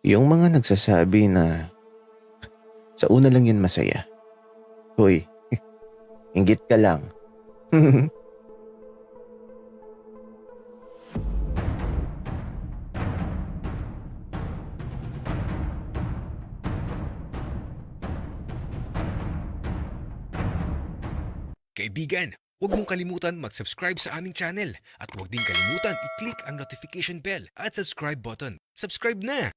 Yung mga nagsasabi na sa una lang yan masaya. Hoy, inggit ka lang. Kaibigan, huwag mong kalimutan mag-subscribe sa aming channel at huwag din kalimutan i-click ang notification bell at subscribe button. Subscribe na!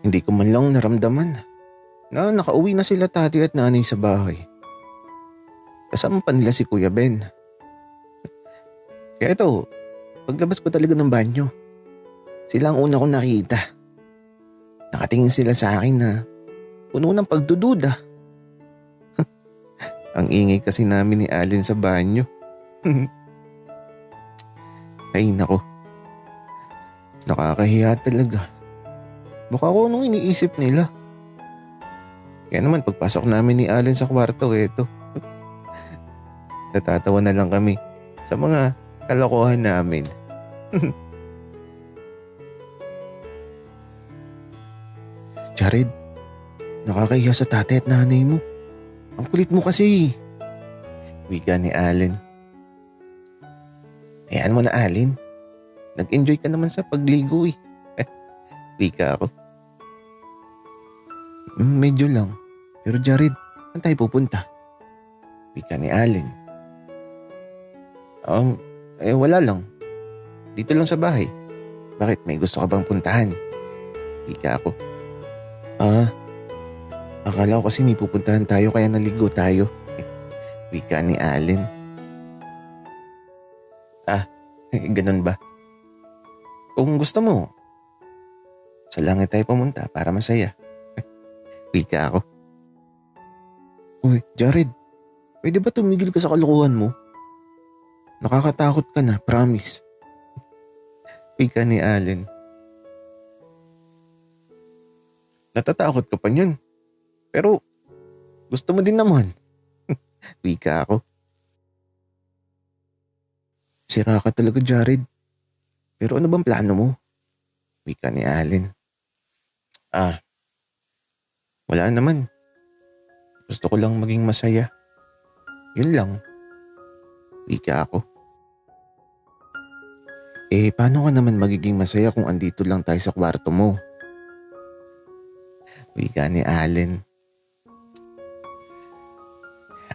Hindi ko man lang naramdaman na nakauwi na sila tati at nanay sa bahay. Kasama pa nila si Kuya Ben. Kaya ito, paglabas ko talaga ng banyo, sila ang una kong nakita. Nakatingin sila sa akin na puno ng pagdududa. Ang ingay kasi namin ni Allen sa banyo. Ay nako, nakakahiya talaga. Baka ako nung iniisip nila. Kaya naman pagpasok namin ni Allen sa kwarto, eto. Natatawa na lang kami sa mga kalokohan namin. Jared, nakakahiya sa tatay at nanay mo. Ang kulit mo kasi. Wika ni Allen. Hayaan mo na, Allen. Nag-enjoy ka naman sa pagligo eh. Wika ako. Medyo lang. Pero Jared, saan tayo pupunta? Wika ni Allen. Wala lang. Dito lang sa bahay. Bakit? May gusto ka bang puntahan? Wika ako. Akala ko kasi may pupuntahan tayo kaya naligo tayo. Wika ni Allen. Ganun ba? Kung gusto mo, sa langit tayo pumunta para masaya. Wika ako. Uy, Jared, pwede ba tumigil ka sa kalokohan mo? Nakakatakot ka na, promise. Wika ni Allen. Natatakot ka pa niyan. Pero gusto mo din naman. Wika ako. Sira ka talaga, Jared. Pero ano bang plano mo? Wika ni Allen. Wala naman. Gusto ko lang maging masaya. Yun lang. Wika ako. Paano ka naman magiging masaya kung andito lang tayo sa kwarto mo? Wika ni Allen.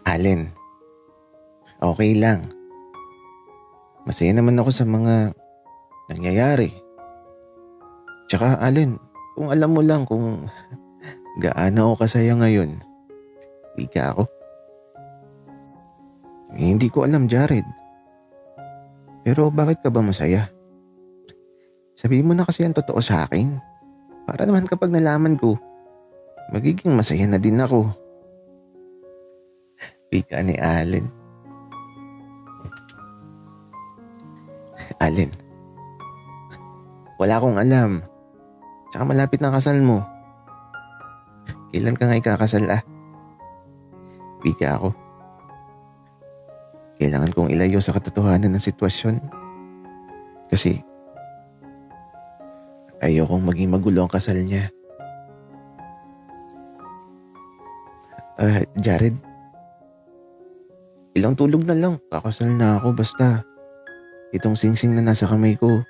Allen, okay lang. Masaya naman ako sa mga nangyayari. Tsaka Allen, kung alam mo lang kung gaano ako kasaya ngayon. Wika ako. Hindi ko alam, Jared. Pero bakit ka ba masaya? Sabihin mo na kasi ang totoo sa akin. Para naman kapag nalaman ko, magiging masaya na din ako. Wika ni Allen. Allen, wala akong alam. Tsaka malapit na kasal mo. Kailan ka nga ikakasal Wika ako. Kailangan kong ilayo sa katotohanan ng sitwasyon. Kasi ayokong maging magulo ang kasal niya. Jared, ilang tulog na lang. Kakasal na ako basta itong singsing na nasa kamay ko,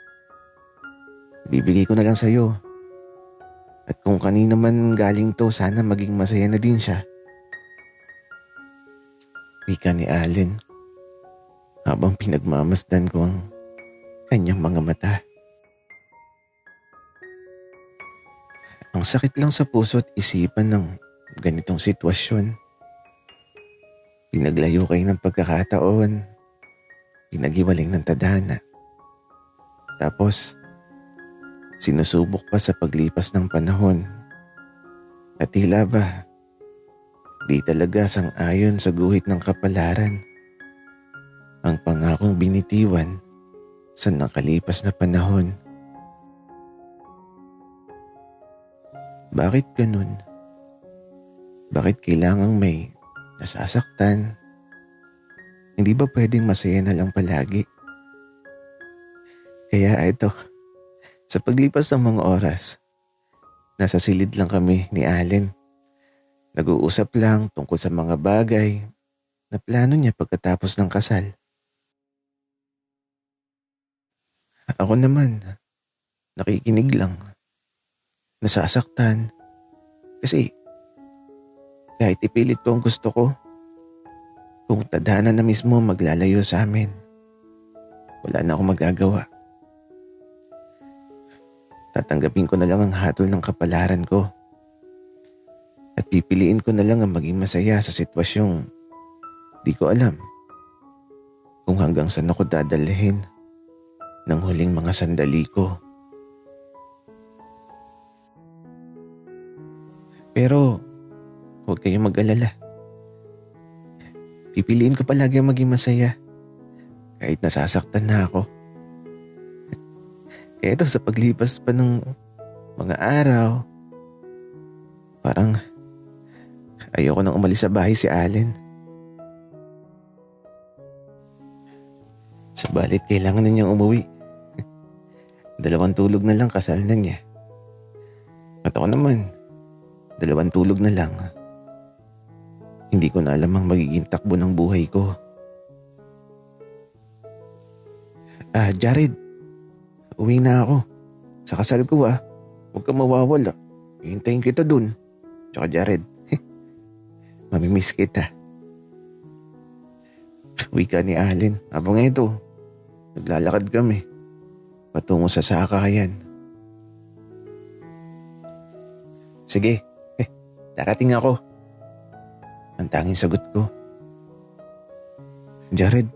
bibigay ko na lang sa'yo. At kung kanina man galing to, sana maging masaya na din siya. Wika ni Allen habang pinagmamasdan ko ang kanyang mga mata. Ang sakit lang sa puso at isipan ng ganitong sitwasyon. Pinaglayo kayo ng pagkakataon. Pinaghiwalay ng tadhana. Tapos, sinusubok pa sa paglipas ng panahon. At tila ba, di talaga sang-ayon sa guhit ng kapalaran ang pangakong binitiwan sa nakalipas na panahon. Bakit ganun? Bakit kailangang may nasasaktan, Hindi ba pwedeng masaya na lang palagi? Kaya ito, sa paglipas ng mga oras, nasa silid lang kami ni Allen. Nag-uusap lang tungkol sa mga bagay na plano niya pagkatapos ng kasal. Ako naman, nakikinig lang, nasasaktan. Kasi kahit ipilit ko ang gusto ko, kung tadhana na mismo maglalayo sa amin, wala na akong magagawa. Tatanggapin ko na lang ang hatol ng kapalaran ko. At pipiliin ko na lang ang maging masaya sa sitwasyong di ko alam kung hanggang saan ako dadalhin ng huling mga sandali ko. Pero huwag kayong mag-alala. Pipiliin ko palagi ang maging masaya kahit nasasaktan na ako. Kaya ito sa paglipas pa ng mga araw, parang ayoko nang umalis sa bahay si Allen. Subalit kailangan na niyang umuwi. 2 tulog na lang kasal na niya. At ako naman, 2 tulog na lang. Hindi ko na alam ang magiging takbo ng buhay ko. Jared, uwi na ako. Sa kasal ko huwag kang mawawala. Hihintayin kita dun. Tsaka Jared, mamimiss kita. Wika ni Allen habang ito, naglalakad kami patungo sa sakayan. Sige, darating ako. Ang tanging sagot ko. Jared,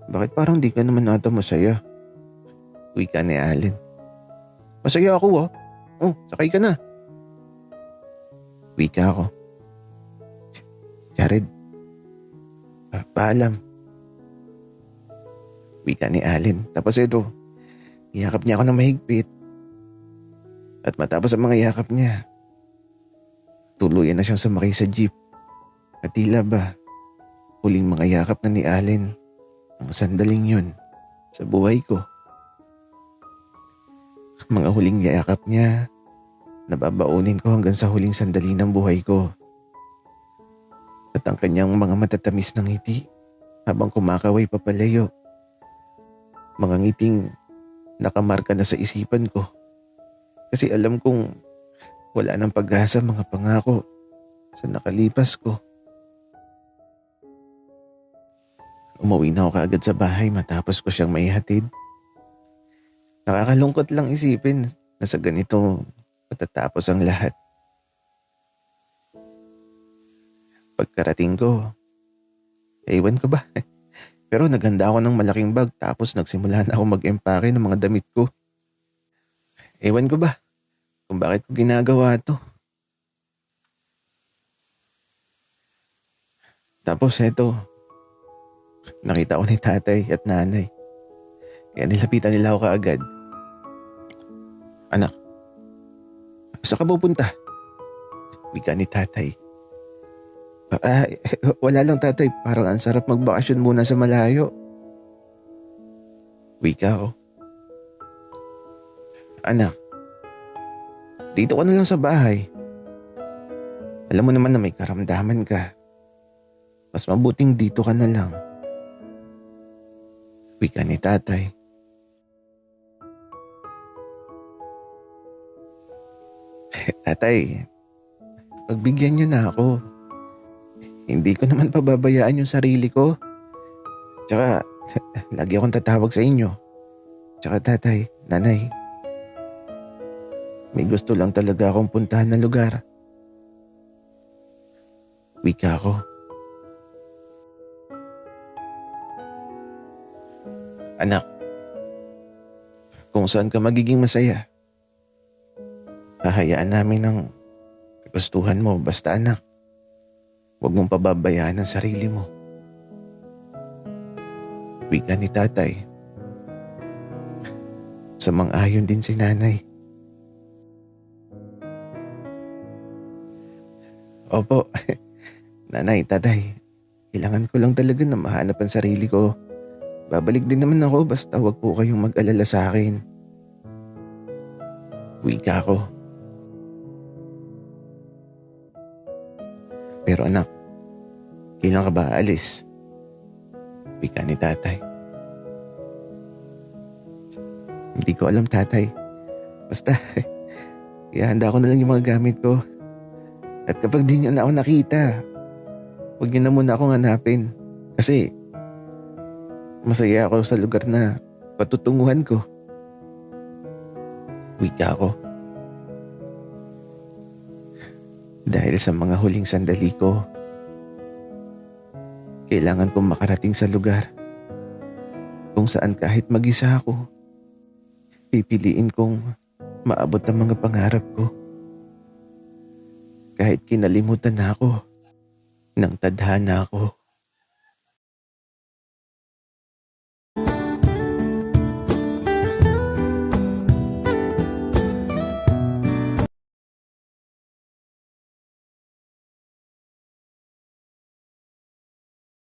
bakit parang di ka naman ata masaya? Wika ni Allen. Masaya ako Oh, sakay ka na. Wika ako. Jared, paalam. Wika ni Allen. Tapos ito, iyakap niya ako ng mahigpit. At matapos ang mga yakap niya, tuluyan na siyang sumakay sa jeep. At tila ba, huling mga yakap na ni Allen ang sandaling yun sa buhay ko. Mga huling yakap niya, nababaunin ko hanggang sa huling sandali ng buhay ko. At ang kanyang mga matatamis na ngiti habang kumakaway papalayo. Mga ngiting nakamarka na sa isipan ko. Kasi alam kong wala nang pag-asa mga pangako sa nakalipas ko. Umuwi na ako kaagad sa bahay matapos ko siyang maihatid. Nakakalungkot lang isipin na sa ganito matatapos ang lahat. Pagkarating ko, ewan ko ba? Pero naghanda ako ng malaking bag tapos nagsimula na ako mag-empake ng mga damit ko. Ewan ko ba kung bakit ko ginagawa to. Tapos eto, nakita ko ni tatay at nanay. Kaya nilapitan nila ako kaagad. Anak, saan ka pupunta? Wika ni tatay. Wala lang tatay, parang ang sarap magbakasyon muna sa malayo. Wika ko. Anak, dito ka na lang sa bahay. Alam mo naman na may karamdaman ka. Mas mabuting dito ka na lang. Wika ni tatay. Tatay, pagbigyan niyo na ako. Hindi ko naman pababayaan yung sarili ko. Tsaka, lagi akong tatawag sa inyo. Tsaka tatay, nanay, may gusto lang talaga akong puntahan na lugar. Wika ko. Anak, kung saan ka magiging masaya, hahayaan namin ang kagustuhan mo. Basta anak, huwag mong pababayaan ang sarili mo. Wika ni tatay. Samang-ayon din si nanay. Opo, nanay, tatay, Kailangan ko lang talaga na mahanap ang sarili ko. Babalik din naman ako basta wag po kayong mag-alala sa akin. Wika ko. Pero anak, kailan ka ba aalis? Wika ni tatay. Hindi ko alam tatay. Basta, ihanda ko na lang yung mga gamit ko. At kapag di niyo na ako nakita, huwag niyo na muna akong hanapin. Kasi, masaya ako sa lugar na patutunguhan ko. Wika ko. Dahil sa mga huling sandali ko, kailangan kong makarating sa lugar kung saan kahit mag-isa ako, pipiliin kong maabot ang mga pangarap ko. Kahit kinalimutan na ako ng tadhana ko.